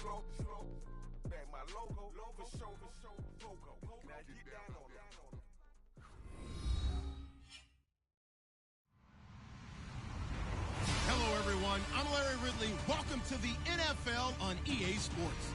Back my logo, for show, pogo. Now get down on it. Hello, everyone. I'm Larry Ridley. Welcome to the NFL on EA Sports.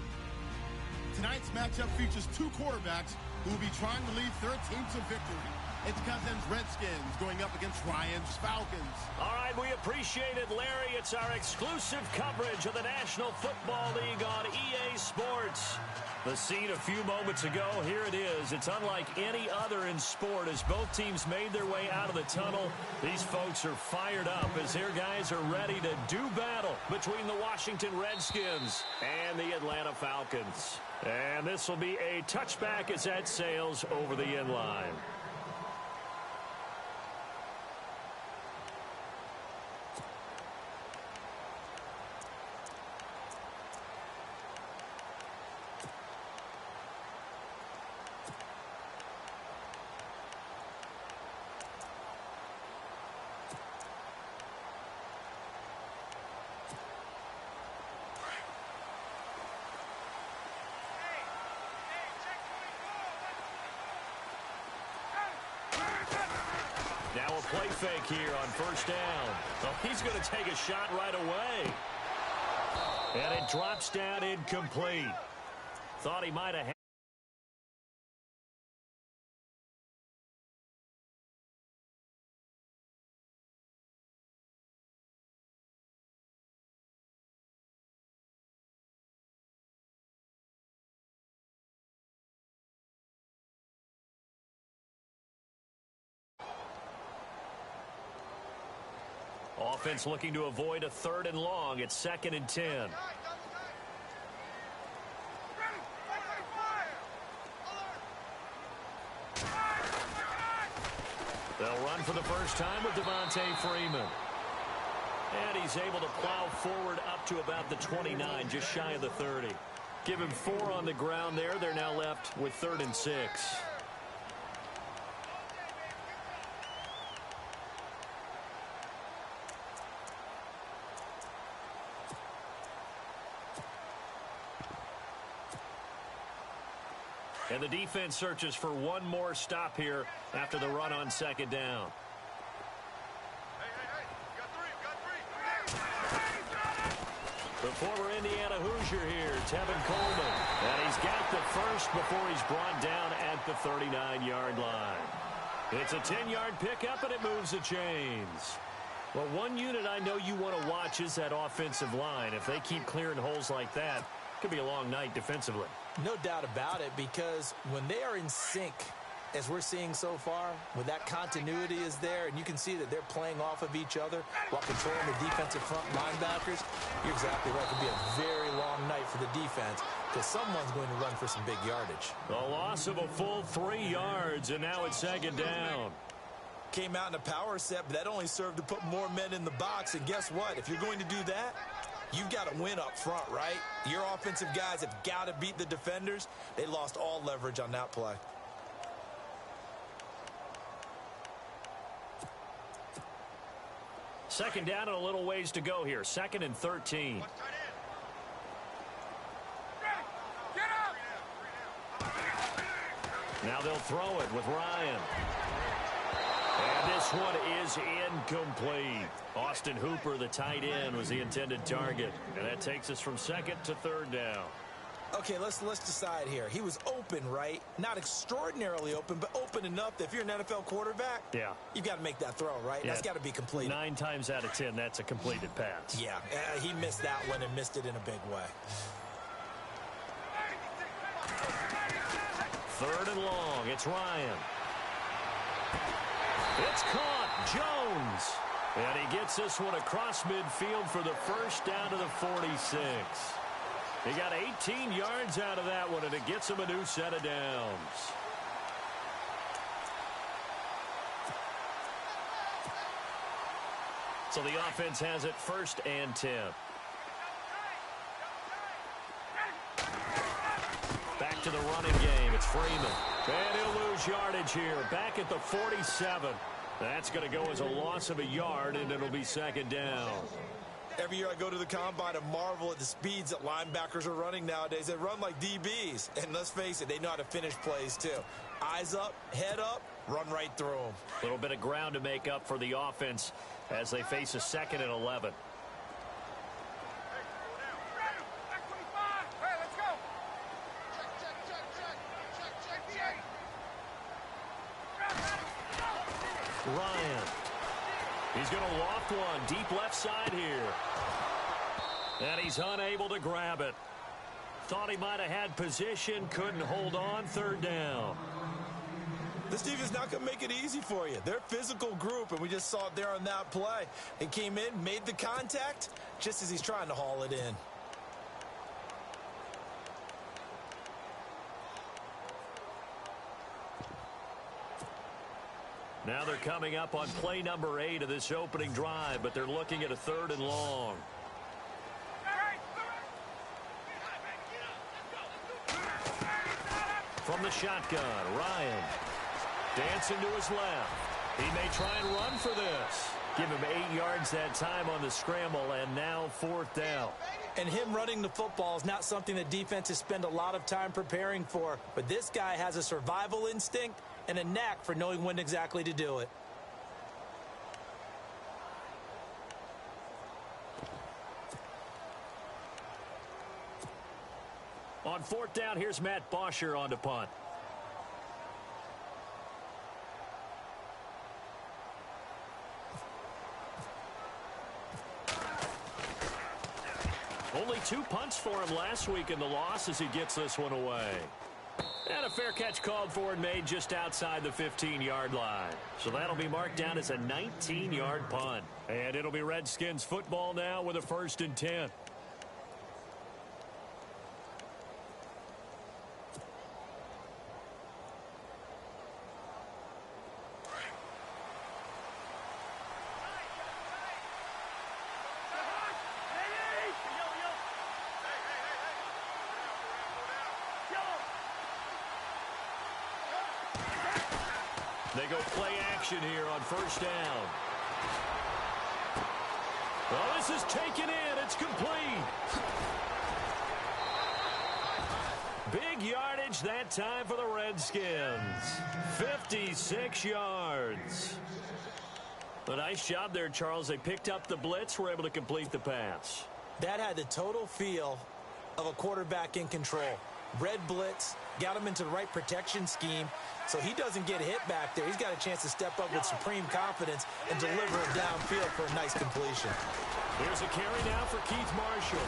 Tonight's matchup features two quarterbacks who will be trying to lead their team to victory. It's Cousins' Redskins going up against Ryan's Falcons. All right, we appreciate it, Larry. It's our exclusive coverage of the National Football League on EA Sports. The scene a few moments ago, here it is. It's unlike any other in sport as both teams made their way out of the tunnel. These folks are fired up as their guys are ready to do battle between the Washington Redskins and the Atlanta Falcons. And this will be a touchback as that sails over the end line. Now a play fake here on first down. Oh, he's going to take a shot right away. And it drops down incomplete. Thought he might have had. Offense looking to avoid a 3rd and long. It's 2nd and 10. They'll run for the first time with Devontae Freeman. And he's able to plow forward up to about the 29, just shy of the 30. Give him 4 on the ground there. They're now left with 3rd and 6. And the defense searches for one more stop here after the run on 2nd down. The former Indiana Hoosier here, Tevin Coleman. And he's got the first before he's brought down at the 39-yard line. It's a 10-yard pickup, and it moves the chains. Well, one unit I know you want to watch is that offensive line. If they keep clearing holes like that, it could be a long night defensively. No doubt about it, because when they are in sync, as we're seeing so far, when that continuity is there, and you can see that they're playing off of each other while controlling the defensive front linebackers, you're exactly right. It could be a very long night for the defense because someone's going to run for some big yardage. A loss of a full 3 yards, and now it's 2nd down. Came out in a power set, but that only served to put more men in the box, and guess what? If you're going to do that, you've got to win up front, right? Your offensive guys have got to beat the defenders. They lost all leverage on that play. Second down and a little ways to go here. 2nd and 13. Now they'll throw it with Ryan. And this one is incomplete. Austin Hooper, the tight end, was the intended target. And that takes us from 2nd to 3rd down. Okay, let's decide here. He was open, right? Not extraordinarily open, but open enough that if you're an NFL quarterback, yeah, you've got to make that throw, right? Yeah. That's got to be completed. 9 times out of 10, that's a completed pass. Yeah, he missed that one and missed it in a big way. 3rd and long. It's Ryan. It's caught. Jones. And he gets this one across midfield for the first down to the 46. He got 18 yards out of that one, and it gets him a new set of downs. So the offense has it 1st and 10. Back to the running game. It's Freeman. And he'll lose yardage here. Back at the 47. That's going to go as a loss of a yard, and it'll be 2nd down. Every year I go to the combine and marvel at the speeds that linebackers are running nowadays. They run like DBs. And let's face it, they know how to finish plays too. Eyes up, head up, run right through them. A little bit of ground to make up for the offense as they face a 2nd and 11. Ryan. He's going to loft one deep left side here. And he's unable to grab it. Thought he might have had position, couldn't hold on, 3rd down. This defense is not going to make it easy for you. They're a physical group, and we just saw it there on that play. They came in, made the contact, just as he's trying to haul it in. Now they're coming up on play number 8 of this opening drive, but they're looking at a 3rd and long. From the shotgun, Ryan dancing to his left. He may try and run for this. Give him 8 yards that time on the scramble, and now 4th down. And him running the football is not something that defenses spend a lot of time preparing for. But this guy has a survival instinct and a knack for knowing when exactly to do it. On 4th down, here's Matt Bosher on to punt. Only 2 punts for him last week in the loss as he gets this one away. And a fair catch called for and made just outside the 15-yard line. So that'll be marked down as a 19-yard punt. And it'll be Redskins football now with a 1st and 10. They go play action here on 1st down. Well, this is taken in. It's complete. Big yardage that time for the Redskins. 56 yards. A nice job there, Charles. They picked up the blitz, were able to complete the pass. That had the total feel of a quarterback in control. Red blitz, got him into the right protection scheme, so he doesn't get hit back there. He's got a chance to step up with supreme confidence and deliver it downfield for a nice completion. Here's a carry now for Keith Marshall.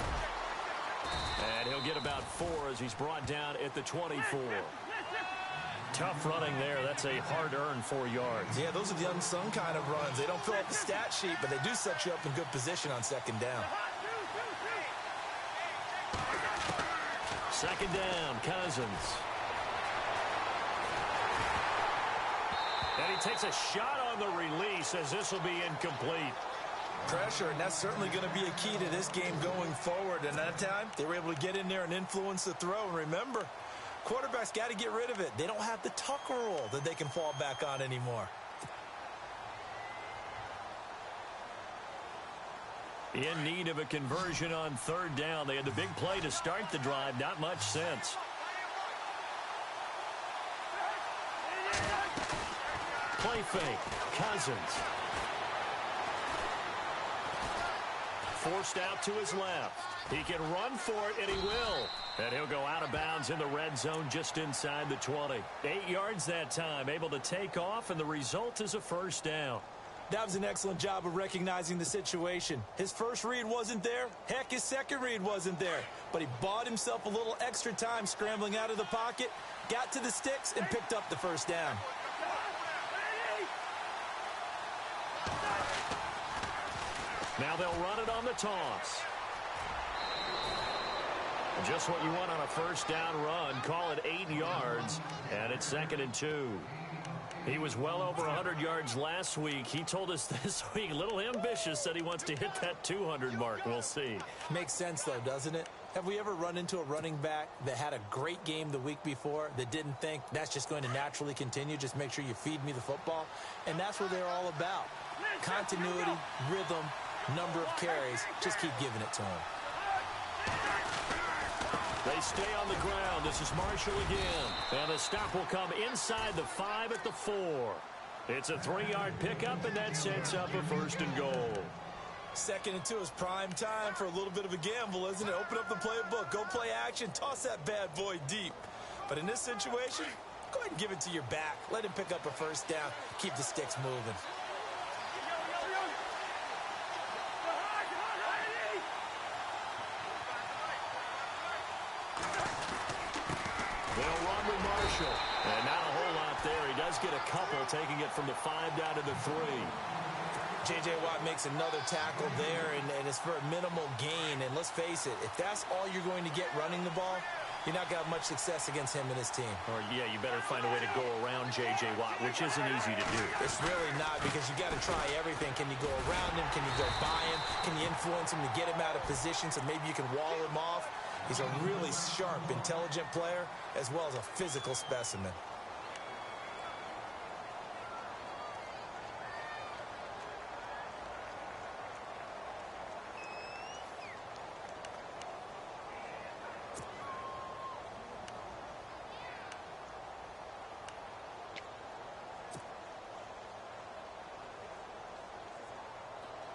And he'll get about 4 as he's brought down at the 24. Tough running there. That's a hard-earned 4 yards. Yeah, those are the unsung kind of runs. They don't fill up the stat sheet, but they do set you up in good position on 2nd down. 2nd down, Cousins. And he takes a shot on the release as this will be incomplete. Pressure, and that's certainly going to be a key to this game going forward. And that time, they were able to get in there and influence the throw. And remember, quarterbacks got to get rid of it. They don't have the Tucker rule that they can fall back on anymore. In need of a conversion on 3rd down. They had the big play to start the drive. Not much sense. Play fake. Cousins. Forced out to his left. He can run for it, and he will. And he'll go out of bounds in the red zone just inside the 20. 8 yards that time. Able to take off, and the result is a 1st down. That was an excellent job of recognizing the situation. His first read wasn't there. Heck, his second read wasn't there. But he bought himself a little extra time scrambling out of the pocket, got to the sticks, and picked up the 1st down. Now they'll run it on the toss. Just what you want on a 1st down run. Call it 8 yards, and it's 2nd and 2. He was well over 100 yards last week. He told us this week, a little ambitious, said he wants to hit that 200 mark. We'll see. Makes sense, though, doesn't it? Have we ever run into a running back that had a great game the week before that didn't think that's just going to naturally continue? Just make sure you feed me the football. And that's what they're all about. Continuity, rhythm, number of carries. Just keep giving it to him. They stay on the ground. This is Marshall again. And the stop will come inside the 5 at the 4. It's a 3-yard pickup, and that sets up a 1st and goal. 2nd and 2 is prime time for a little bit of a gamble, isn't it? Open up the playbook, go play action, toss that bad boy deep. But in this situation, go ahead and give it to your back. Let him pick up a 1st down. Keep the sticks moving. They'll run with Marshall. And not a whole lot there. He does get a couple, taking it from the 5 down to the 3. J.J. Watt makes another tackle there, and it's for a minimal gain. And let's face it, if that's all you're going to get running the ball, you're not going to have much success against him and his team. Or, yeah, you better find a way to go around J.J. Watt, which isn't easy to do. It's really not, because you got to try everything. Can you go around him? Can you go by him? Can you influence him to get him out of position so maybe you can wall him off? He's a really sharp, intelligent player, as well as a physical specimen.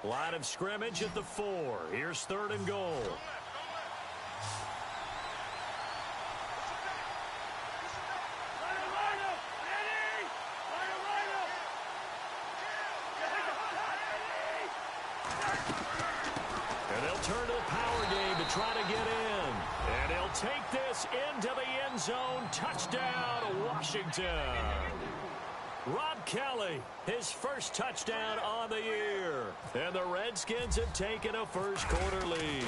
Line of scrimmage at the 4. Here's 3rd and goal. And they'll turn to the power game to try to get in. And he'll take this into the end zone. Touchdown, Washington. Rob Kelly, his 1st touchdown on the year. And the Redskins have taken a 1st quarter lead.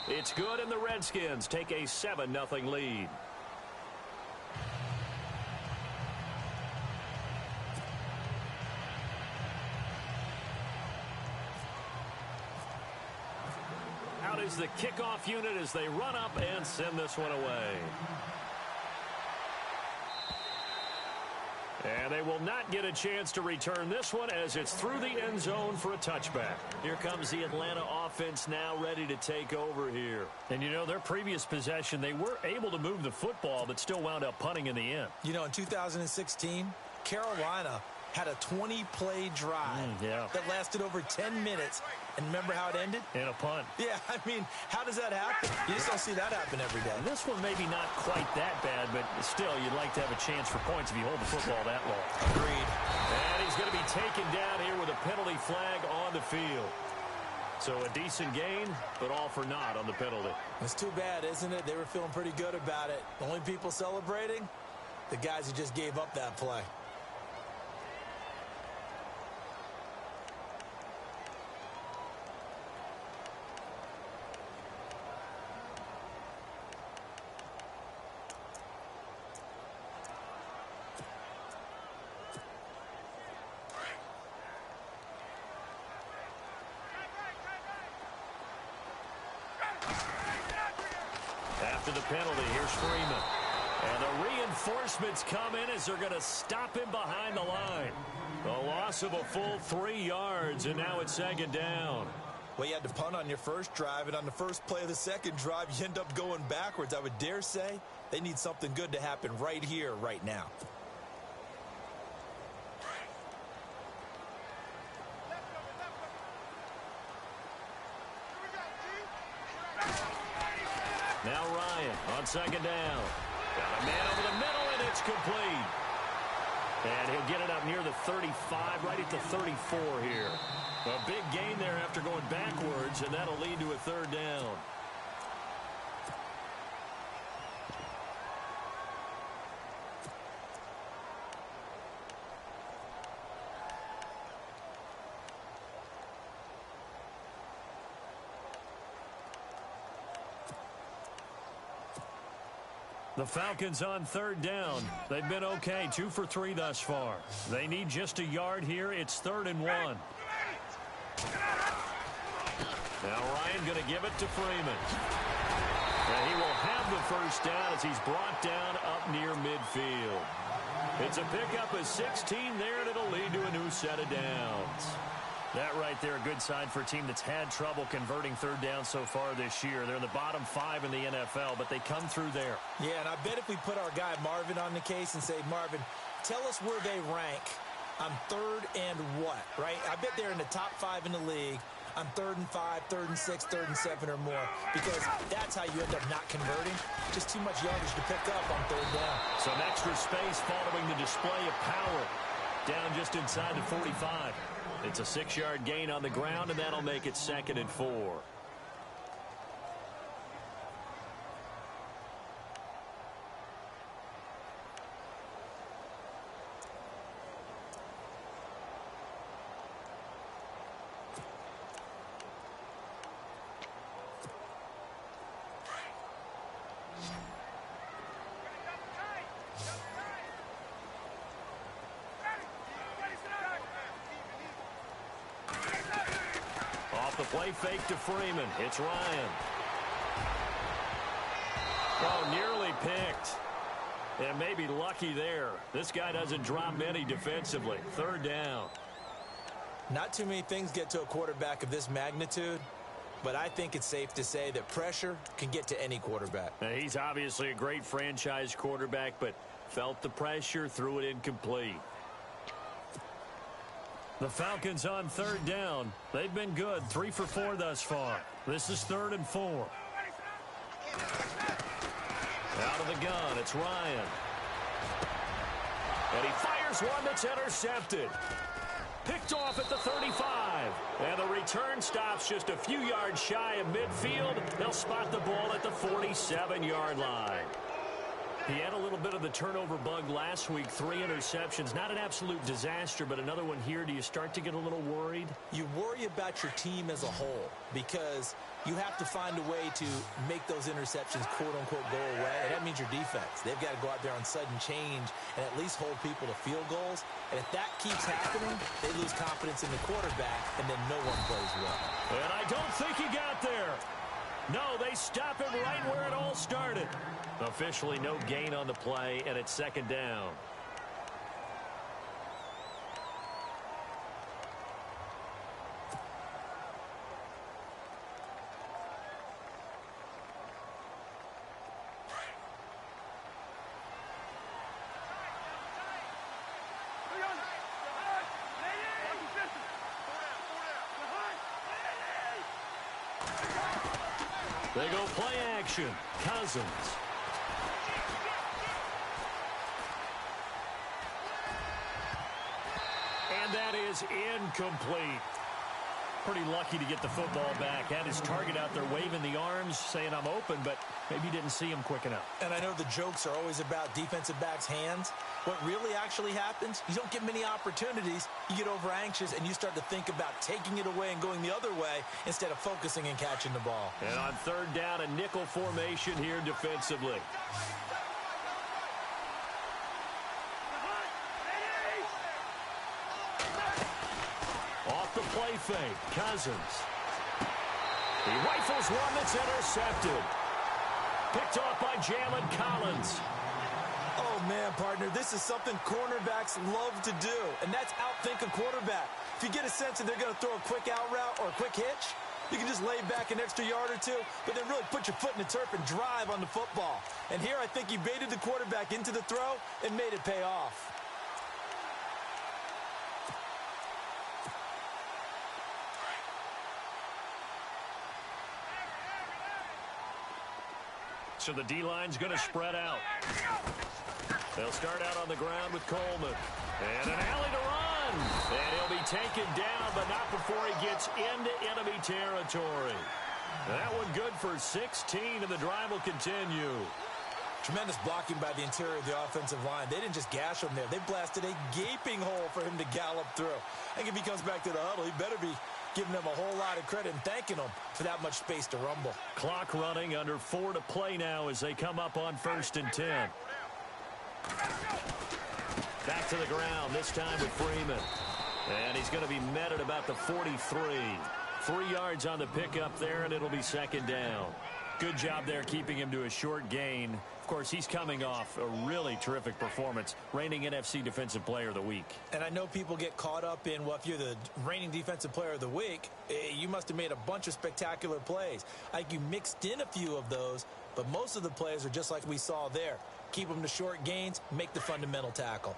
It's good, and the Redskins take a 7-0 lead. Out is the kickoff unit as they run up and send this one away. And they will not get a chance to return this one as it's through the end zone for a touchback. Here comes the Atlanta offense now ready to take over here. And, you know, their previous possession, they were able to move the football but still wound up punting in the end. You know, in 2016, Carolina had a 20-play drive that lasted over 10 minutes. And remember how it ended? In a punt. Yeah, I mean, how does that happen? You just don't see that happen every day. And this one maybe not quite that bad, but still, you'd like to have a chance for points if you hold the football that long. Agreed. And he's going to be taken down here with a penalty flag on the field. So a decent gain, but all for naught on the penalty. It's too bad, isn't it? They were feeling pretty good about it. The only people celebrating, the guys who just gave up that play. After the penalty, here's Freeman. And the reinforcements come in as they're going to stop him behind the line. A loss of a full 3 yards, and now it's 2nd down. Well, you had to punt on your first drive, and on the first play of the second drive, you end up going backwards. I would dare say they need something good to happen right here, right now. Now Ryan on 2nd down. Got a man over the middle, and it's complete. And he'll get it up near the 35, right at the 34 here. A big gain there after going backwards, and that'll lead to a 3rd down. The Falcons on 3rd down. They've been okay, 2 for 3 thus far. They need just a yard here. It's 3rd and 1. Now Ryan going to give it to Freeman. And he will have the 1st down as he's brought down up near midfield. It's a pickup of 16 there, and it'll lead to a new set of downs. That right there, a good sign for a team that's had trouble converting third down so far this year. They're in the bottom 5 in the NFL, but they come through there. Yeah, and I bet if we put our guy Marvin on the case and say, Marvin, tell us where they rank on third and what, right? I bet they're in the top 5 in the league on 3rd and 5, 3rd and 6, 3rd and 7 or more, because that's how you end up not converting. Just too much yardage to pick up on third down. Some extra space following the display of power. Down just inside the 45. It's a 6-yard gain on the ground, and that'll make it 2nd and 4. The play fake to Freeman. It's Ryan. Oh, nearly picked. And maybe lucky there. This guy doesn't drop many defensively. 3rd down. Not too many things get to a quarterback of this magnitude, but I think it's safe to say that pressure can get to any quarterback. Now, he's obviously a great franchise quarterback, but felt the pressure, threw it incomplete. The Falcons on 3rd down. They've been good, 3 for 4 thus far. This is 3rd and 4. Out of the gun, it's Ryan. And he fires one that's intercepted. Picked off at the 35. And the return stops just a few yards shy of midfield. They'll spot the ball at the 47-yard line. He had a little bit of the turnover bug last week, 3 interceptions. Not an absolute disaster, but another one here. Do you start to get a little worried? You worry about your team as a whole because you have to find a way to make those interceptions, quote-unquote, go away. And that means your defense. They've got to go out there on sudden change and at least hold people to field goals. And if that keeps happening, they lose confidence in the quarterback, and then no one plays well. And I don't think he got there. No, they stop him right where it all started. Officially no gain on the play, and it's 2nd down. They go play action. Cousins. And that is incomplete. Pretty lucky to get the football back. Had his target out there waving the arms, saying I'm open, but maybe didn't see him quick enough. And I know the jokes are always about defensive backs' hands. What really actually happens, you don't get many opportunities. You get over anxious, and you start to think about taking it away and going the other way instead of focusing and catching the ball. And on 3rd down, a nickel formation here defensively. Off the play fake, Cousins. He rifles one that's intercepted. Picked off by Jalen Collins. Oh, man, partner, this is something cornerbacks love to do, and that's outthink a quarterback. If you get a sense that they're going to throw a quick out route or a quick hitch, you can just lay back an extra yard or two, but then really put your foot in the turf and drive on the football. And here I think he baited the quarterback into the throw and made it pay off. So the D-line's going to spread out. They'll start out on the ground with Coleman. And an alley to run. And he'll be taken down, but not before he gets into enemy territory. That one good for 16, and the drive will continue. Tremendous blocking by the interior of the offensive line. They didn't just gash him there. They blasted a gaping hole for him to gallop through. I think if he comes back to the huddle, he better be giving them a whole lot of credit and thanking them for that much space to rumble. Clock running, under 4 to play now as they come up on 1st and 10. Back to the ground, this time with Freeman. And he's going to be met at about the 43. 3 yards on the pickup there, and it'll be 2nd down. Good job there keeping him to a short gain. Of course, he's coming off a really terrific performance, reigning NFC Defensive Player of the Week. And I know people get caught up in, well, if you're the reigning Defensive Player of the Week, you must have made a bunch of spectacular plays. I think you mixed in a few of those, but most of the plays are just like we saw there. Keep them to short gains, make the fundamental tackle.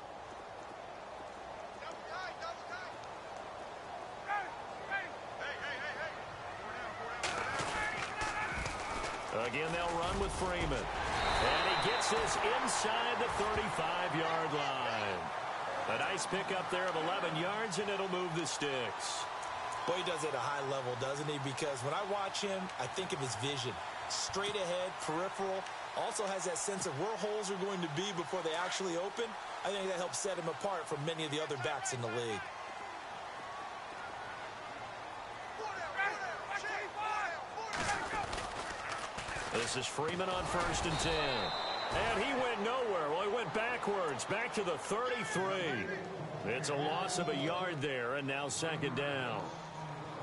Again, they'll run with Freeman. And he gets this inside the 35-yard line. A nice pickup there of 11 yards, and it'll move the sticks. Boy, he does it at a high level, doesn't he? Because when I watch him, I think of his vision. Straight ahead, peripheral. Also has that sense of where holes are going to be before they actually open. I think that helps set him apart from many of the other backs in the league. This is Freeman on 1st and 10. And he went nowhere. Well, he went backwards, back to the 33. It's a loss of a yard there, and now 2nd down.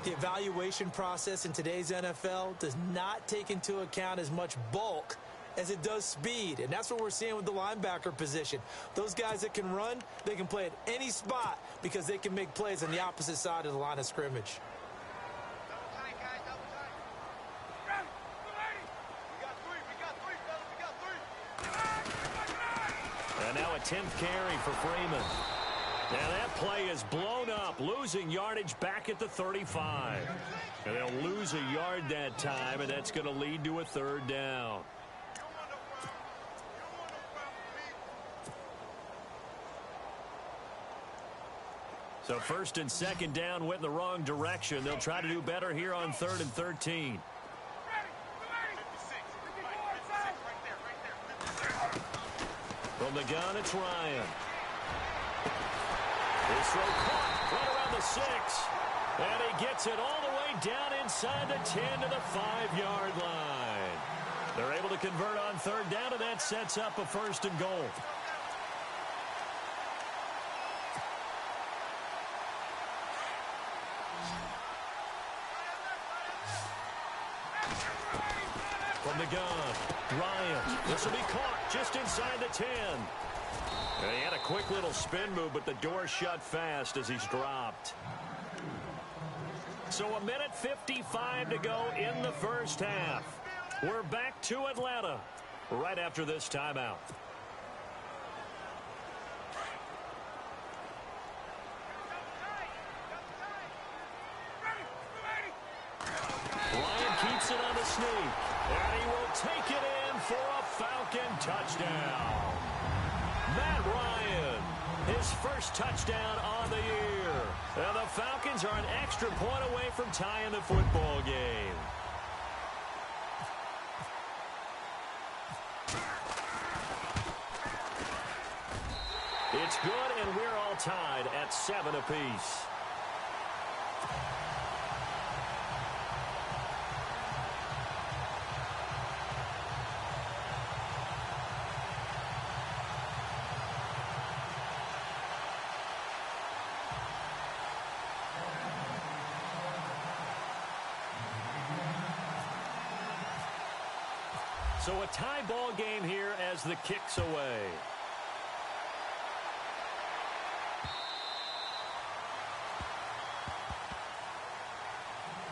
The evaluation process in today's NFL does not take into account as much bulk as it does speed, and that's what we're seeing with the linebacker position. Those guys that can run, they can play at any spot because they can make plays on the opposite side of the line of scrimmage. And now a 10th carry for Freeman. And that play is blown up, losing yardage back at the 35. And they'll lose a yard that time, and that's going to lead to a 3rd down. So 1st and 2nd down went in the wrong direction. They'll try to do better here on 3rd and 13. From the gun, it's Ryan. His throw caught right around the 6. And he gets it all the way down inside the 10 to the 5-yard line. They're able to convert on 3rd down, and that sets up a 1st and goal. From the gun, Ryan. This will be caught just inside the 10. And he had a quick little spin move, but the door shut fast as he's dropped. So 1:55 to go in the 1st half. We're back to Atlanta right after this timeout. Ryan keeps it on the sneak. And he will take it in for a Falcon touchdown. Matt Ryan, his first touchdown on the year. And the Falcons are an extra point away from tying the football game. It's good, and we're all tied at 7 apiece. So a tie ball game here as the kick's away.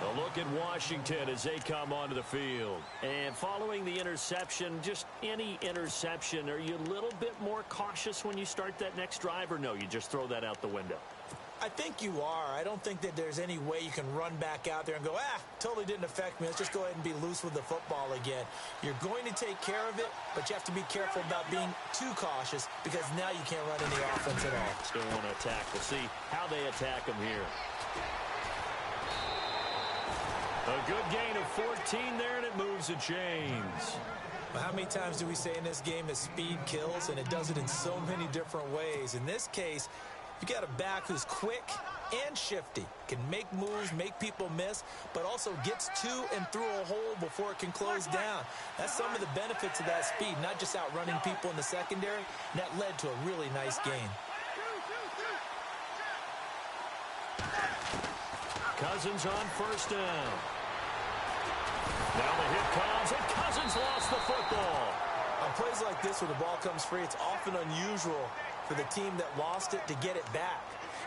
A look at Washington as they come onto the field. And following the interception, just any interception, are you a little bit more cautious when you start that next drive, or no, you just throw that out the window? I think you are. I don't think that there's any way you can run back out there and go, totally didn't affect me. Let's just go ahead and be loose with the football again. You're going to take care of it, but you have to be careful about being too cautious because now you can't run any offense at all. Still want to attack. We'll see how they attack them here. A good gain of 14 there, and it moves the chains. Well, how many times do we say in this game that speed kills, and it does it in so many different ways? In this case, you got a back who's quick and shifty, can make moves, make people miss, but also gets to and through a hole before it can close down. That's some of the benefits of that speed, not just outrunning people in the secondary. And that led to a really nice gain. Cousins on 1st down. Now the hit comes. the football. On plays like this where the ball comes free, it's often unusual for the team that lost it to get it back.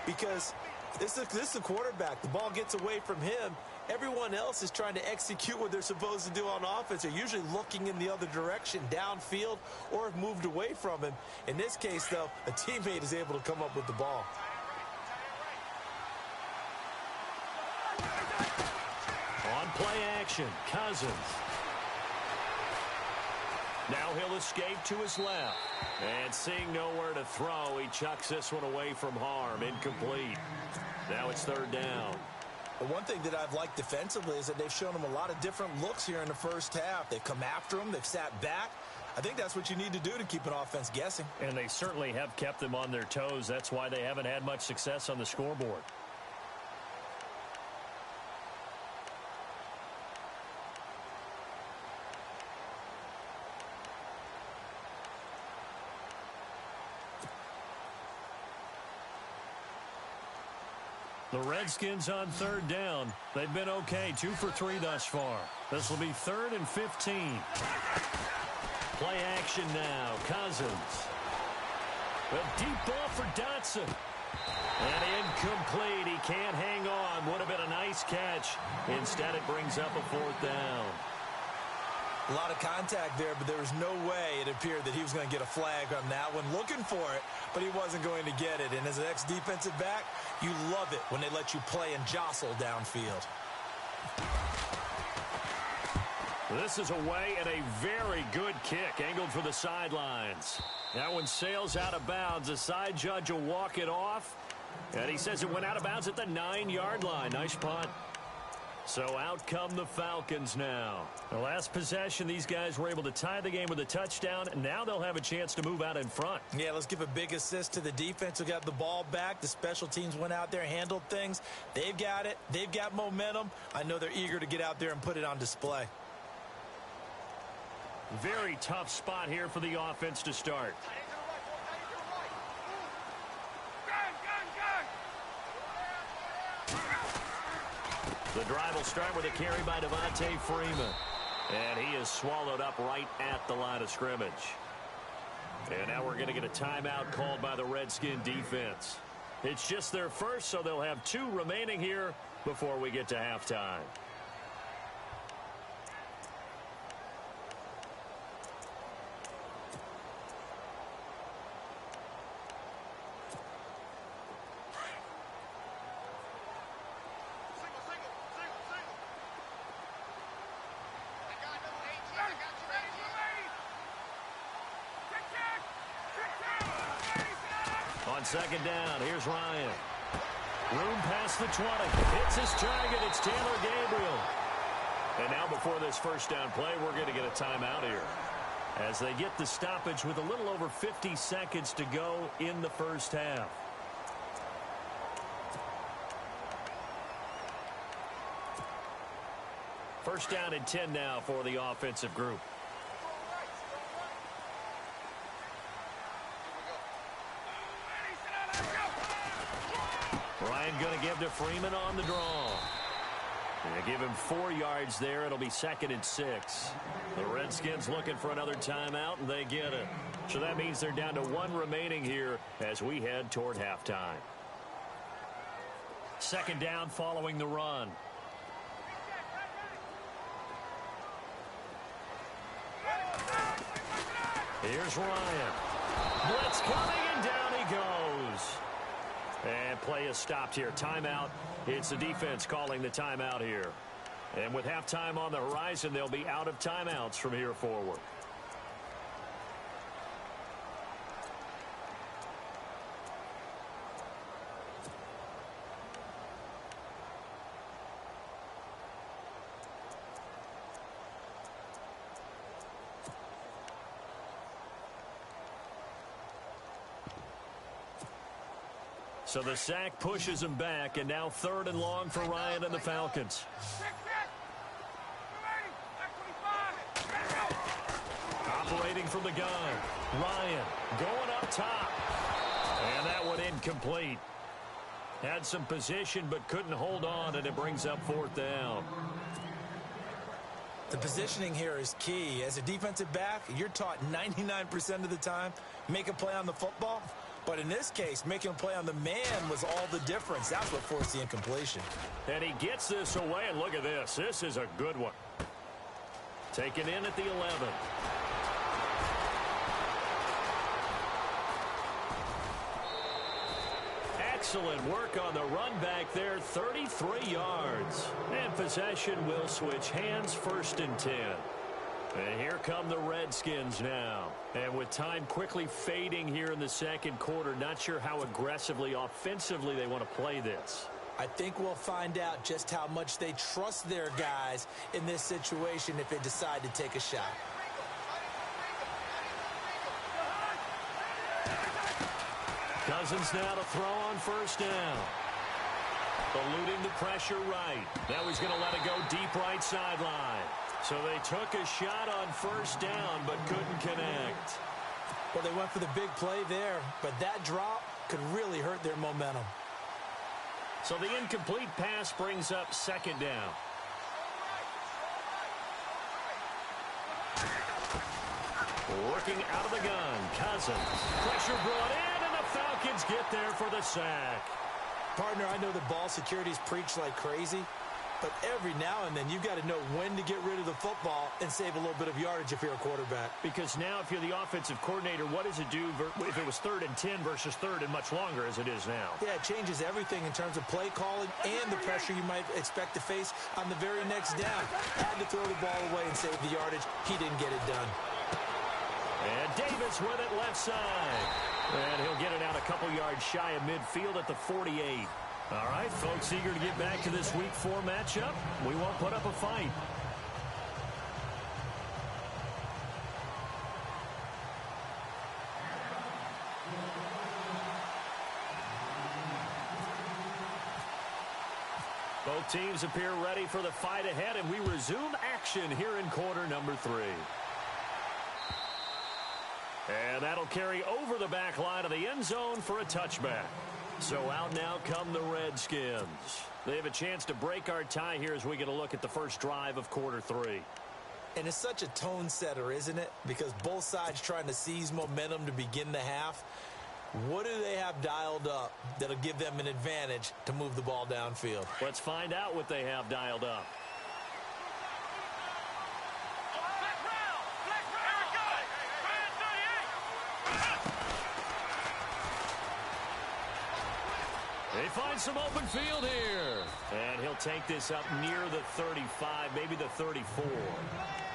Because this is the quarterback. The ball gets away from him. Everyone else is trying to execute what they're supposed to do on offense. They're usually looking in the other direction, downfield, or have moved away from him. In this case, though, a teammate is able to come up with the ball. On play action, Cousins. Now he'll escape to his left. And seeing nowhere to throw, he chucks this one away from harm. Incomplete. Now it's third down. But one thing that I've liked defensively is that they've shown him a lot of different looks here in the first half. They've come after him. They've sat back. I think that's what you need to do to keep an offense guessing. And they certainly have kept them on their toes. That's why they haven't had much success on the scoreboard. The Redskins on third down. They've been okay, 2 for 3 thus far. This will be 3rd and 15. Play action now. Cousins. A deep ball for Dotson. And incomplete. He can't hang on. Would have been a nice catch. Instead, it brings up a 4th down. A lot of contact there, but there was no way it appeared that he was going to get a flag on that one. Looking for it, but he wasn't going to get it. And as an ex-defensive back, you love it when they let you play and jostle downfield. This is away and a very good kick, angled for the sidelines. That one sails out of bounds. The side judge will walk it off, and he says it went out of bounds at the 9-yard line. Nice punt. So out come the Falcons now. The last possession, these guys were able to tie the game with a touchdown, and now they'll have a chance to move out in front. Yeah, let's give a big assist to the defense who got the ball back. The special teams went out there, handled things. They've got it. They've got momentum. I know they're eager to get out there and put it on display. Very tough spot here for the offense to start. The drive will start with a carry by Devontae Freeman. And he is swallowed up right at the line of scrimmage. And now we're going to get a timeout called by the Redskin defense. It's just their first, so they'll have 2 remaining here before we get to halftime. Second down, here's Ryan. Room past the 20. Hits his target. It's Taylor Gabriel. And now before this first down play, we're going to get a timeout here, as they get the stoppage with a little over 50 seconds to go in the first half. First down and 10 now for the offensive group. Ryan going to give to Freeman on the draw. They give him 4 yards there. It'll be 2nd and 6. The Redskins looking for another timeout, and they get it. So that means they're down to 1 remaining here as we head toward halftime. 2nd down following the run. Here's Ryan. Blitz coming, and down he goes. And play is stopped here. Timeout. It's the defense calling the timeout here. And with halftime on the horizon, they'll be out of timeouts from here forward. So the sack pushes him back, and now 3rd and long for Ryan and the Falcons. Operating from the gun. Ryan going up top. And that one incomplete. Had some position but couldn't hold on, and it brings up 4th down. The positioning here is key. As a defensive back, you're taught 99% of the time, make a play on the football. But in this case, making a play on the man was all the difference. That's what forced the incompletion. And he gets this away, and look at this. This is a good one. Taken in at the 11. Excellent work on the run back there, 33 yards. And possession will switch hands, 1st and 10. And here come the Redskins now. And with time quickly fading here in the second quarter, not sure how aggressively, offensively they want to play this. I think we'll find out just how much they trust their guys in this situation if they decide to take a shot. Cousins now to throw on 1st down. Eluding the pressure right. Now he's going to let it go deep right sideline. So they took a shot on 1st down but couldn't connect. Well, they went for the big play there, but that drop could really hurt their momentum. So the incomplete pass brings up 2nd down. Working out of the gun, Cousins. Pressure brought in, and the Falcons get there for the sack. Partner, I know the ball security's preached like crazy, but every now and then you've got to know when to get rid of the football and save a little bit of yardage if you're a quarterback. Because now if you're the offensive coordinator, what does it do if it was 3rd and 10 versus 3rd and much longer as it is now? Yeah, it changes everything in terms of play calling and the pressure you might expect to face on the very next down. Had to throw the ball away and save the yardage. He didn't get it done. And Davis with it left side. And he'll get it out a couple yards shy of midfield at the 48. All right, folks, eager to get back to this Week 4 matchup. We won't put up a fight. Both teams appear ready for the fight ahead, and we resume action here in quarter number 3. And that'll carry over the back line of the end zone for a touchback. So out now come the Redskins. They have a chance to break our tie here as we get a look at the first drive of quarter 3. And it's such a tone setter, isn't it? Because both sides trying to seize momentum to begin the half. What do they have dialed up that'll give them an advantage to move the ball downfield? Let's find out what they have dialed up. They find some open field here. And he'll take this up near the 35, maybe the 34.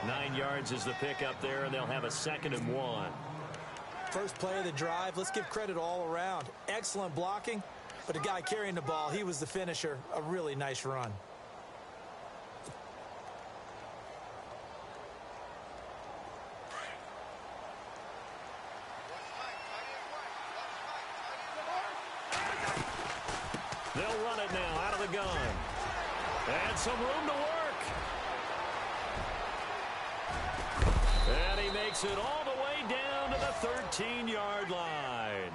9 yards is the pickup there, and they'll have a 2nd and 1. First play of the drive, let's give credit all around. Excellent blocking, but the guy carrying the ball, he was the finisher. A really nice run. They'll run it now out of the gun. And some room to work. And he makes it all the way down to the 13-yard line.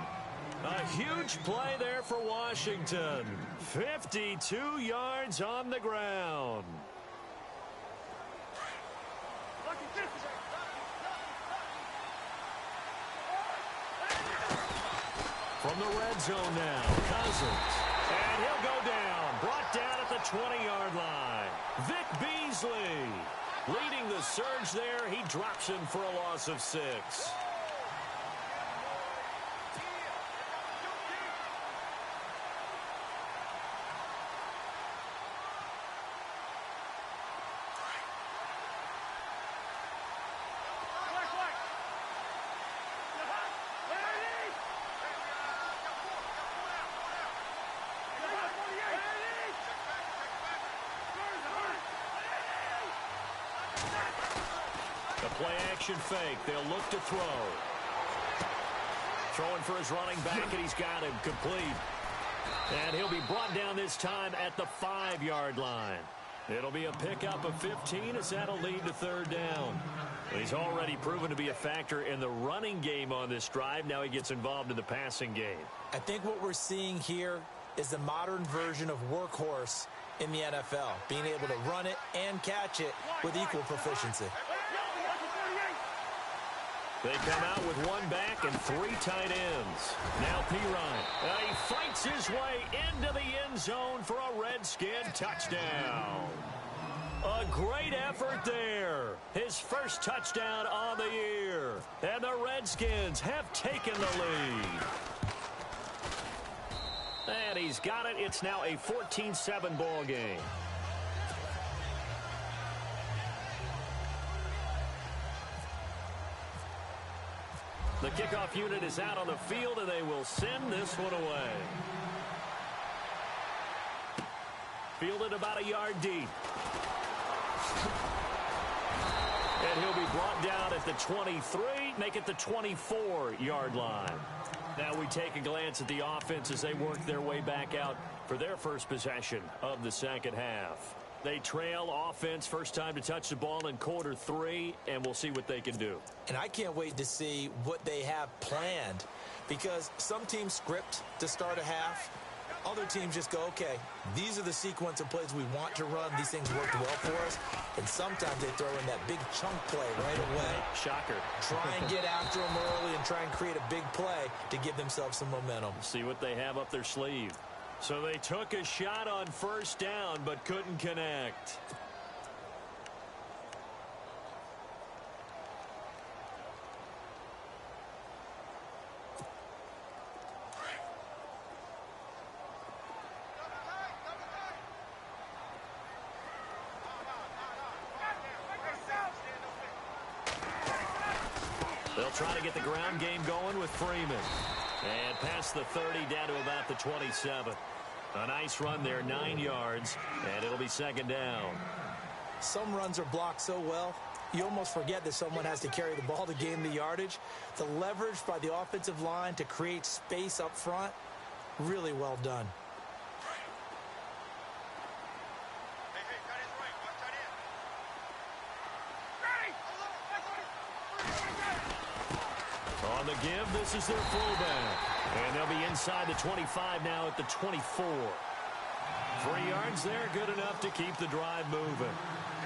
A huge play there for Washington. 52 yards on the ground. From the red zone now, Cousins. And he'll go down. Brought down at the 20-yard line. Vic Beasley leading the surge there. He drops him for a loss of 6. Play-action fake. They'll look to throw. Throwing for his running back, and he's got him complete. And he'll be brought down this time at the 5-yard line. It'll be a pickup of 15 as that'll lead to 3rd down. He's already proven to be a factor in the running game on this drive. Now he gets involved in the passing game. I think what we're seeing here is the modern version of workhorse in the NFL, being able to run it and catch it with equal proficiency. They come out with one back and 3 tight ends. Now Pirine. He fights his way into the end zone for a Redskin touchdown. A great effort there. His first touchdown on the year. And the Redskins have taken the lead. And he's got it. It's now a 14-7 ball game. The kickoff unit is out on the field, and they will send this one away. Fielded about a yard deep. And he'll be brought down at the 23, make it the 24-yard line. Now we take a glance at the offense as they work their way back out for their first possession of the second half. They trail offense, first time to touch the ball in quarter 3, and we'll see what they can do. And I can't wait to see what they have planned, because some teams script to start a half. Other teams just go, okay, these are the sequence of plays we want to run. These things worked well for us. And sometimes they throw in that big chunk play right away. Shocker. Try and get after them early and try and create a big play to give themselves some momentum. See what they have up their sleeve. So they took a shot on first down but couldn't connect. They'll try to get the ground game going with Freeman. And past the 30 down to about the 27. A nice run there, 9 yards, and it'll be second down. Some runs are blocked so well, you almost forget that someone has to carry the ball to gain the yardage. The leverage by the offensive line to create space up front, really well done. On the give, this is their fullback. And they'll be inside the 25 now at the 24. 3 yards there, good enough to keep the drive moving.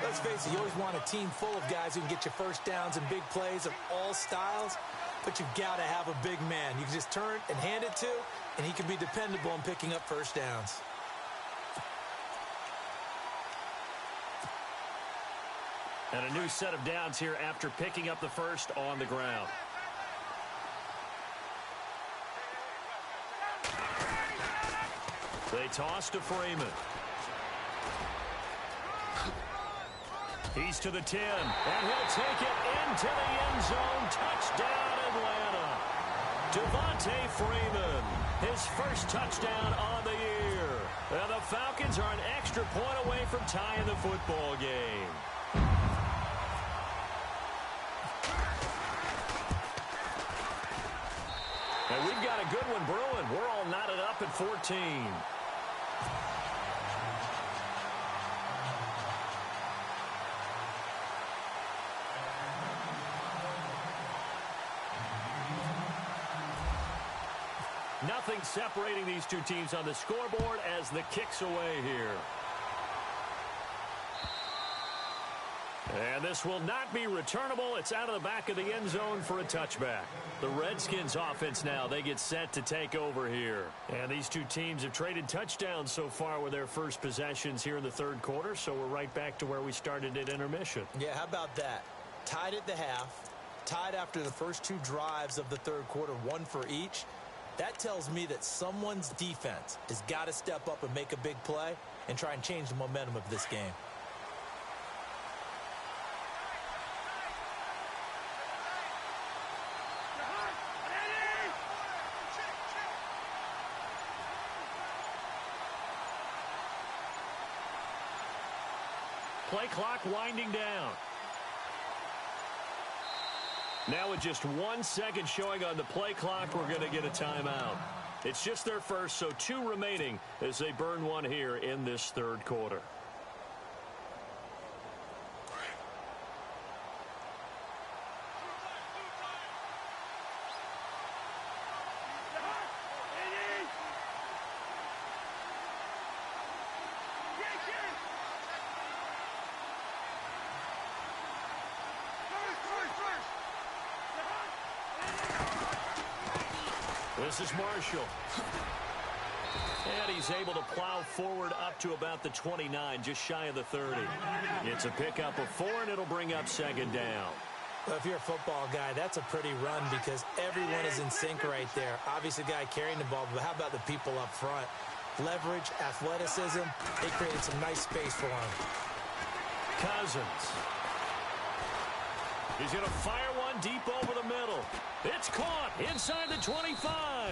Let's face it, you always want a team full of guys who can get you first downs and big plays of all styles, but you've got to have a big man you can just turn and hand it to, and he can be dependable in picking up first downs. And a new set of downs here after picking up the first on the ground. They toss to Freeman. He's to the 10, and he'll take it into the end zone. Touchdown, Atlanta. Devontae Freeman, his first touchdown on the year. And the Falcons are an extra point away from tying the football game. And we've got a good one brewing. We're all knotted up at 14. Nothing separating these two teams on the scoreboard as the kick's away here. And this will not be returnable. It's out of the back of the end zone for a touchback. The Redskins offense now, they get set to take over here. And these two teams have traded touchdowns so far with their first possessions here in the third quarter, so we're right back to where we started at intermission. Yeah, how about that? Tied at the half, tied after the first 2 drives of the third quarter, 1 for each. That tells me that someone's defense has got to step up and make a big play and try and change the momentum of this game. Play clock winding down. Now with just 1 second showing on the play clock, we're going to get a timeout. It's just their first, so 2 remaining as they burn one here in this third quarter. This is Marshall. And he's able to plow forward up to about the 29, just shy of the 30. It's a pickup of 4, and it'll bring up second down. Well, if you're a football guy, that's a pretty run because everyone is in sync right there. Obviously, the guy carrying the ball, but how about the people up front? Leverage, athleticism, they created some nice space for him. Cousins. He's going to fire one deep over the middle. It's caught inside the 25.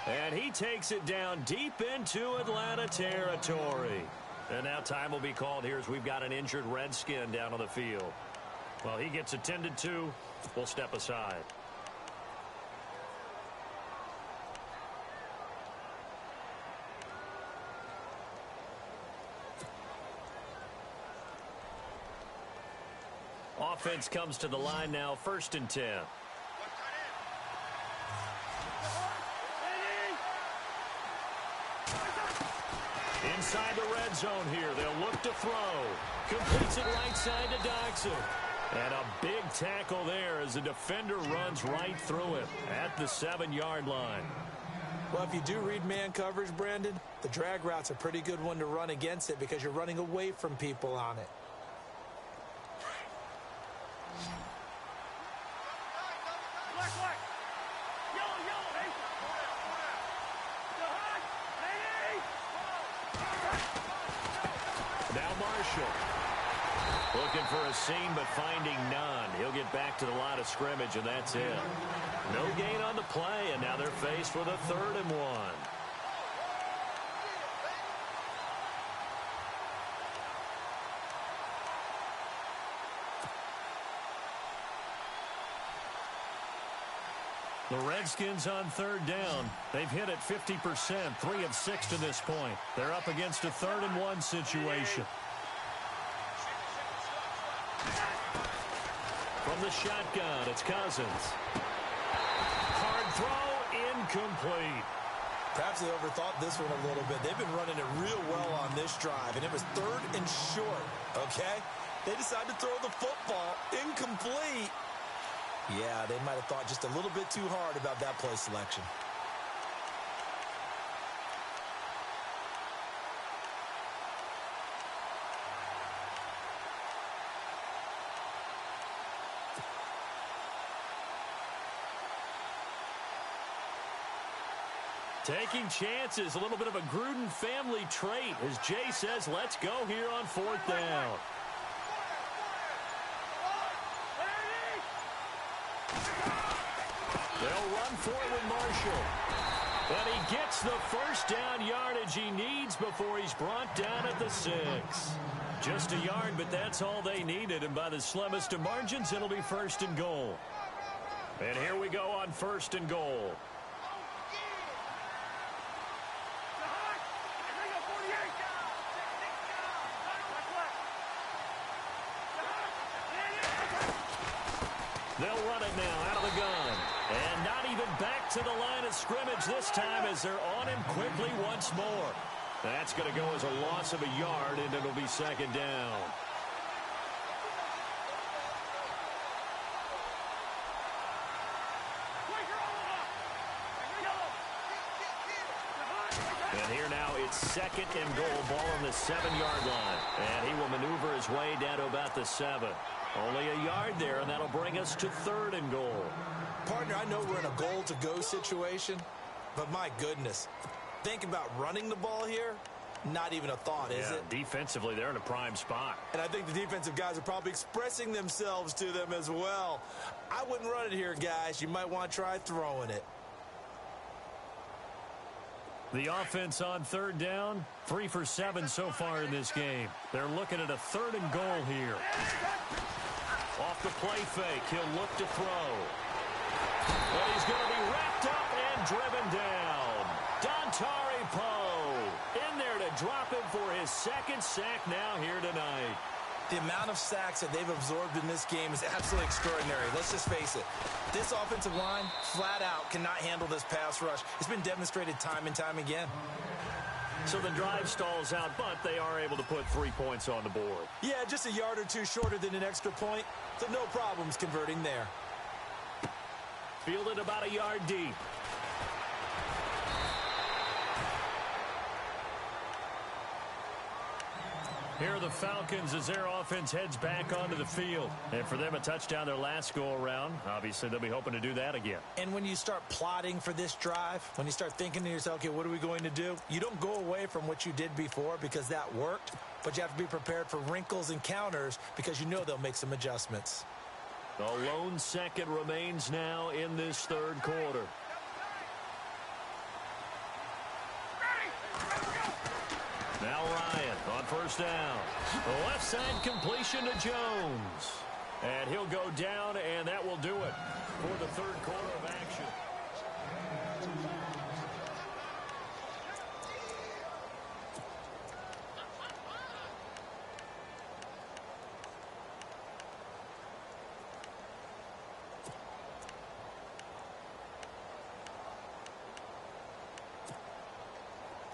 And he takes it down deep into Atlanta territory. And now time will be called here as we've got an injured Redskin down on the field. Well, he gets attended to. We'll step aside. Offense comes to the line now, 1st and 10. Inside the red zone here. They'll look to throw. Completes it right side to Dodson. And a big tackle there as the defender runs right through it at the 7-yard line. Well, if you do read man coverage, Brandon, the drag route's a pretty good one to run against it because you're running away from people on it. Now Marshall. Looking for a seam, but finding none. He'll get back to the line of scrimmage, and that's it. No gain on the play, and now they're faced with a 3rd and 1. The Redskins on 3rd down. They've hit it 50%, 3 of 6 to this point. They're up against a 3rd and 1 situation. From the shotgun, it's Cousins. Hard throw, incomplete. Perhaps they overthought this one a little bit. They've been running it real well on this drive, and it was 3rd and short, okay? They decided to throw the football, incomplete. Yeah, they might have thought just a little bit too hard about that play selection. Taking chances, a little bit of a Gruden family trait. As Jay says, let's go here on 4th down. They'll run for it with Marshall. And he gets the 1st down yardage he needs before he's brought down at the 6. Just a yard, but that's all they needed. And by the slimmest of margins, it'll be 1st and goal. And here we go on 1st and goal. They'll run it now out of the gun. And not even back to the line of scrimmage this time as they're on him quickly once more. That's going to go as a loss of a yard, and it'll be 2nd down. And here now it's 2nd and goal, ball on the 7-yard line. And he will maneuver his way down to about the 7. Only a yard there, and that'll bring us to 3rd and goal. Partner, I know we're in a goal-to-go situation, but my goodness, think about running the ball here. Not even a thought, is it? Defensively, they're in a prime spot. And I think the defensive guys are probably expressing themselves to them as well. I wouldn't run it here, guys. You might want to try throwing it. The offense on 3rd down, 3 for 7 so far in this game. They're looking at a 3rd and goal here. Off the play fake, he'll look to throw. But he's going to be wrapped up and driven down. Dontari Poe in there to drop him for his 2nd sack now here tonight. The amount of sacks that they've absorbed in this game is absolutely extraordinary. Let's just face it. This offensive line, flat out, cannot handle this pass rush. It's been demonstrated time and time again. So the drive stalls out, but they are able to put 3 points on the board. Yeah, just a yard or two shorter than an extra point, so no problems converting there. Fielded about a yard deep. Here are the Falcons as their offense heads back onto the field. And for them, a touchdown their last go-around. Obviously, they'll be hoping to do that again. And when you start plotting for this drive, when you start thinking to yourself, okay, what are we going to do? You don't go away from what you did before because that worked, but you have to be prepared for wrinkles and counters because you know they'll make some adjustments. The lone second remains now in this third quarter. Now Ryan on first down. The left side completion to Jones. And he'll go down, and that will do it for the third quarter of action.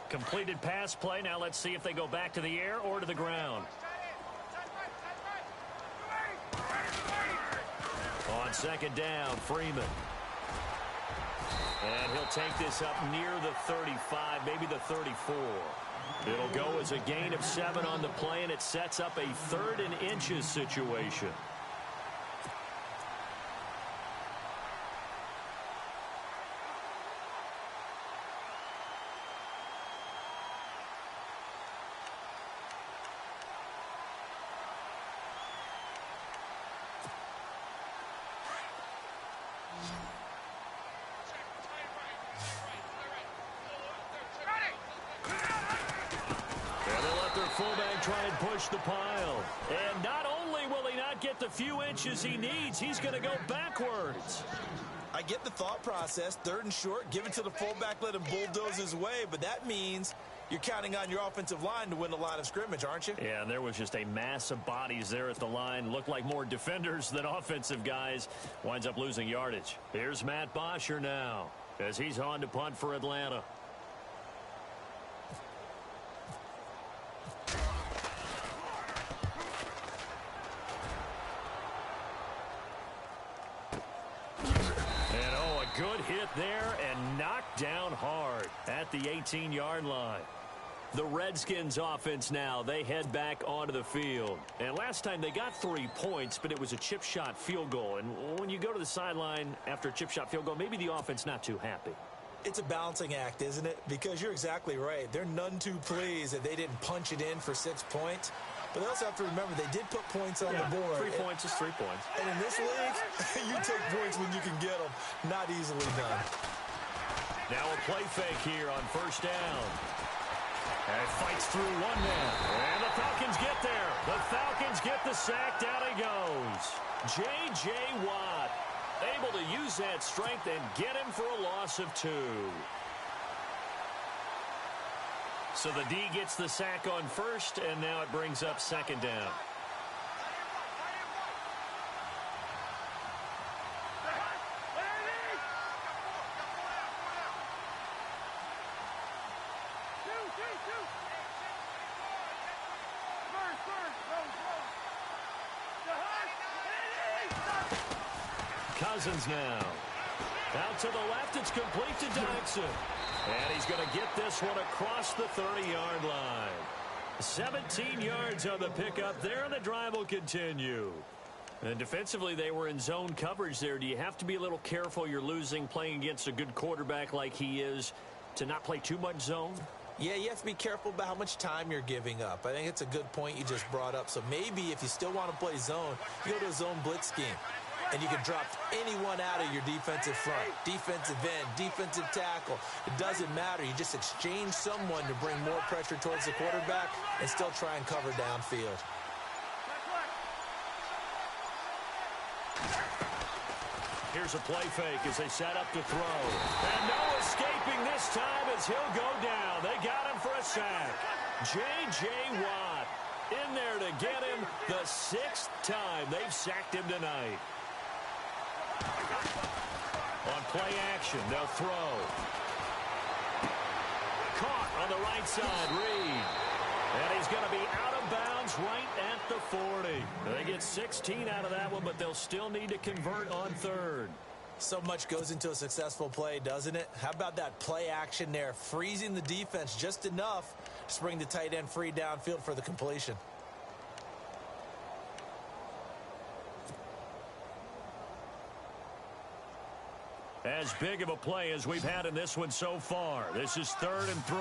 Completed pass play. Now let's see if they go back to the air or to the ground. On second down, Freeman. And he'll take this up near the 35, maybe the 34. It'll go as a gain of 7 on the play, and it sets up a 3rd and inches situation. Fullback try and push the pile. And not only will he not get the few inches he needs, he's going to go backwards. I get the thought process. 3rd and short, give it to the fullback, let him bulldoze his way. But that means you're counting on your offensive line to win the line of scrimmage, aren't you? Yeah, and there was just a mass of bodies there at the line. Looked like more defenders than offensive guys. Winds up losing yardage. Here's Matt Bosher now as he's on to punt for Atlanta. Good hit there and knocked down hard at the 18-yard line. The Redskins offense now, they head back onto the field. And last time they got 3 points, but it was a chip shot field goal. And when you go to the sideline after a chip shot field goal, maybe the offense not too happy. It's a balancing act, isn't it? Because you're exactly right. They're none too pleased that they didn't punch it in for 6 points. But they also have to remember they did put points on the board. 3 points is 3 points. And in this league, you take points when you can get them. Not easily done. Now a play fake here on first down. And fights through one man. And the Falcons get there. The Falcons get the sack. Down he goes. J.J. Watt able to use that strength and get him for a loss of 2. So the D gets the sack on first, and now it brings up second down. Cousins now. Out to the left, it's complete to Dodson. And he's going to get this one across the 30-yard line. 17 yards on the pickup there, and the drive will continue. And defensively, they were in zone coverage there. Do you have to be a little careful? You're losing, playing against a good quarterback like he is, to not play too much zone? Yeah, you have to be careful about how much time you're giving up. I think it's a good point you just brought up. So maybe if you still want to play zone, you go to a zone blitz scheme. And you can drop anyone out of your defensive front, defensive end, defensive tackle. It doesn't matter. You just exchange someone to bring more pressure towards the quarterback and still try and cover downfield. Here's a play fake as they set up to throw. And no escaping this time as he'll go down. They got him for a sack. J.J. Watt in there to get him the 6th time they've sacked him tonight. On play action, they'll throw. Caught on the right side, Reed. And he's going to be out of bounds right at the 40. They get 16 out of that one, but they'll still need to convert on 3rd. So much goes into a successful play, doesn't it? How about that play action there, freezing the defense just enough to bring the tight end free downfield for the completion? as big of a play as we've had in this one so far. This is 3rd and 3.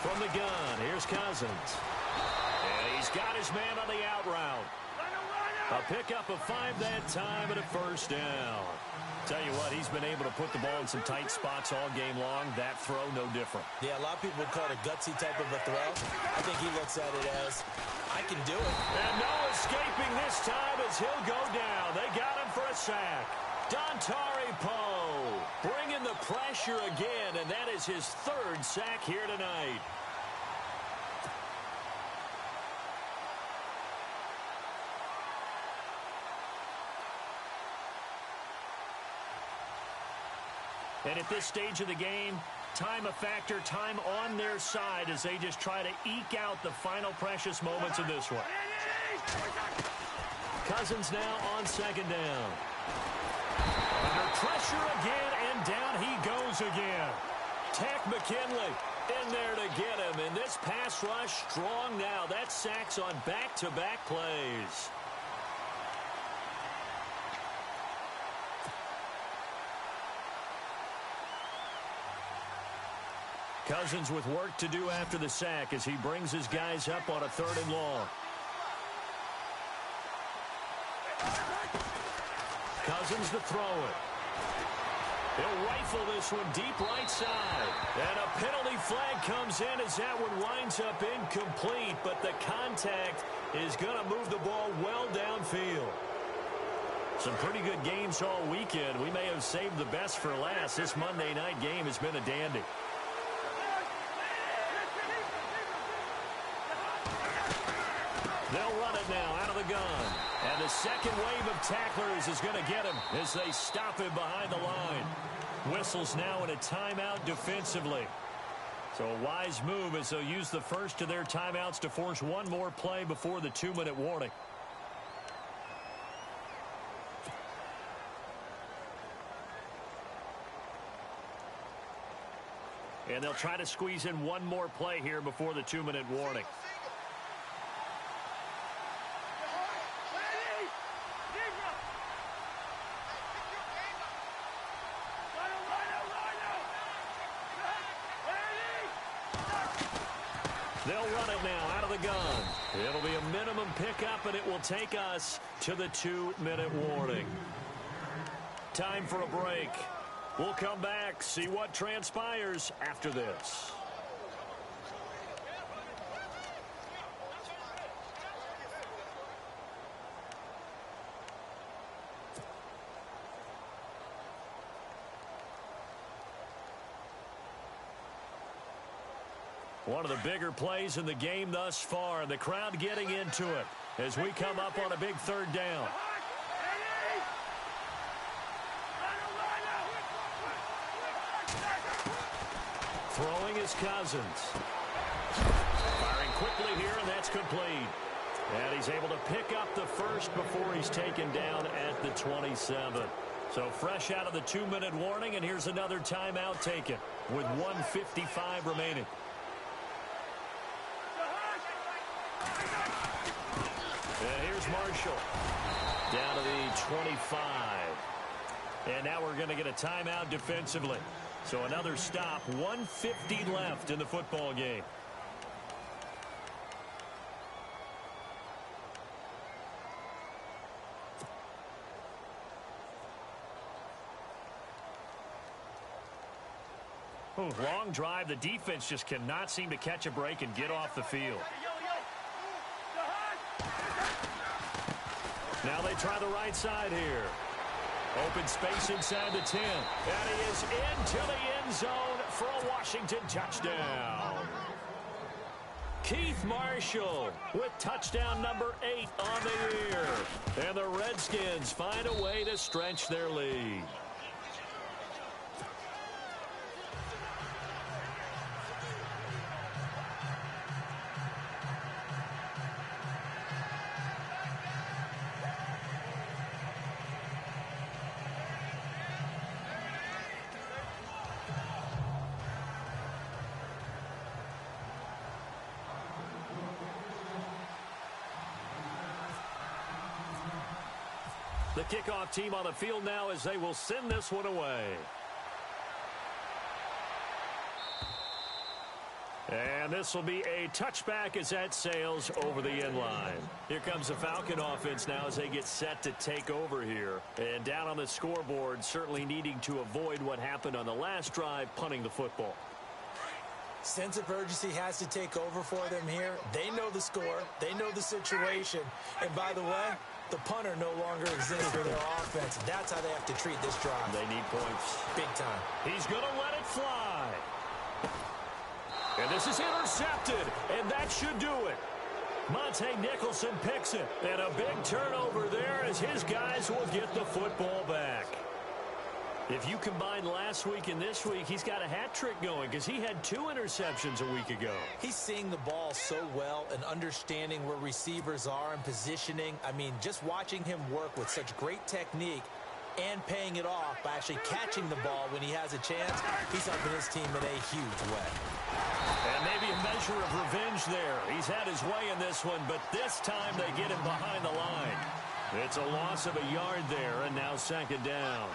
From the gun, here's Cousins. And he's got his man on the out route. A pickup of 5 that time and a first down. Tell you what, he's been able to put the ball in some tight spots all game long. That throw, no different. Yeah, a lot of people would call it a gutsy type of a throw. I think he looks at it as, I can do it. And no escaping this time as he'll go down. They got him for a sack. Dontari Poe bringing the pressure again, and that is his 3rd sack here tonight. And at this stage of the game, time a factor, time on their side as they just try to eke out the final precious moments of this one. Cousins now on 2nd down. Under pressure again, and down he goes again. Tack McKinley in there to get him. And this pass rush strong now. That's sacks on back-to-back plays. Cousins with work to do after the sack as he brings his guys up on a 3rd and long. Cousins to throw it. He'll rifle this one deep right side. And a penalty flag comes in as that one winds up incomplete. But the contact is going to move the ball well downfield. Some pretty good games all weekend. We may have saved the best for last. This Monday night game has been a dandy. They'll run it now out of the gun. And the second wave of tacklers is going to get him as they stop him behind the line. Whistles now in a timeout defensively. So a wise move as they'll use the first of their timeouts to force one more play before the 2-minute warning. And they'll try to squeeze in one more play here before the 2-minute warning. They'll run it now out of the gun. It'll be a minimum pickup, and it will take us to the 2-minute warning. Time for a break. We'll come back, see what transpires after this. One of the bigger plays in the game thus far, and the crowd getting into it as we come up on a big 3rd down. Throwing is Cousins. Firing quickly here, and that's complete. And he's able to pick up the first before he's taken down at the 27. So fresh out of the 2-minute warning, and here's another timeout taken with 1:55 remaining. And here's Marshall down to the 25. And now we're going to get a timeout defensively. So another stop, 1:50 left in the football game. Ooh, long drive. The defense just cannot seem to catch a break and get off the field. Now they try the right side here. Open space inside the 10. And he is into the end zone for a Washington touchdown. Keith Marshall with touchdown number 8 on the year. And the Redskins find a way to stretch their lead. The kickoff team on the field now as they will send this one away. And this will be a touchback as that sails over the end line. Here comes the Falcon offense now as they get set to take over here. And down on the scoreboard, certainly needing to avoid what happened on the last drive, punting the football. Sense of urgency has to take over for them here. They know the score. They know the situation. And by the way, the punter no longer exists for their offense. That's how they have to treat this drive. They need points. Big time. He's going to let it fly. And this is intercepted, and that should do it. Monte Nicholson picks it, and a big turnover there as his guys will get the football back. If you combine last week and this week, he's got a hat trick going because he had 2 interceptions a week ago. He's seeing the ball so well and understanding where receivers are and positioning. I mean, just watching him work with such great technique and paying it off by actually catching the ball when he has a chance, he's helping his team in a huge way. And maybe a measure of revenge there. He's had his way in this one, but this time they get him behind the line. It's a loss of a yard there, and now 2nd down.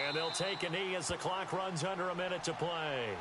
And they'll take a knee as the clock runs under a minute to play.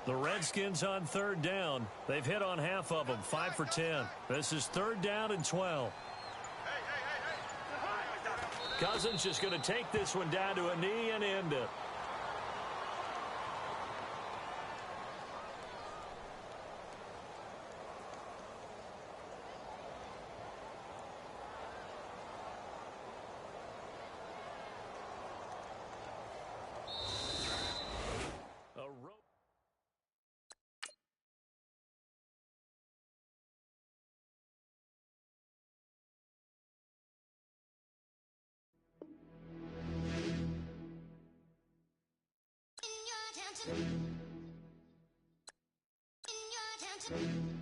The Redskins on 3rd down. They've hit on half of them, 5 for 10. This is 3rd down and 12. Cousins just going to take this one down to a knee and end it. In your attention.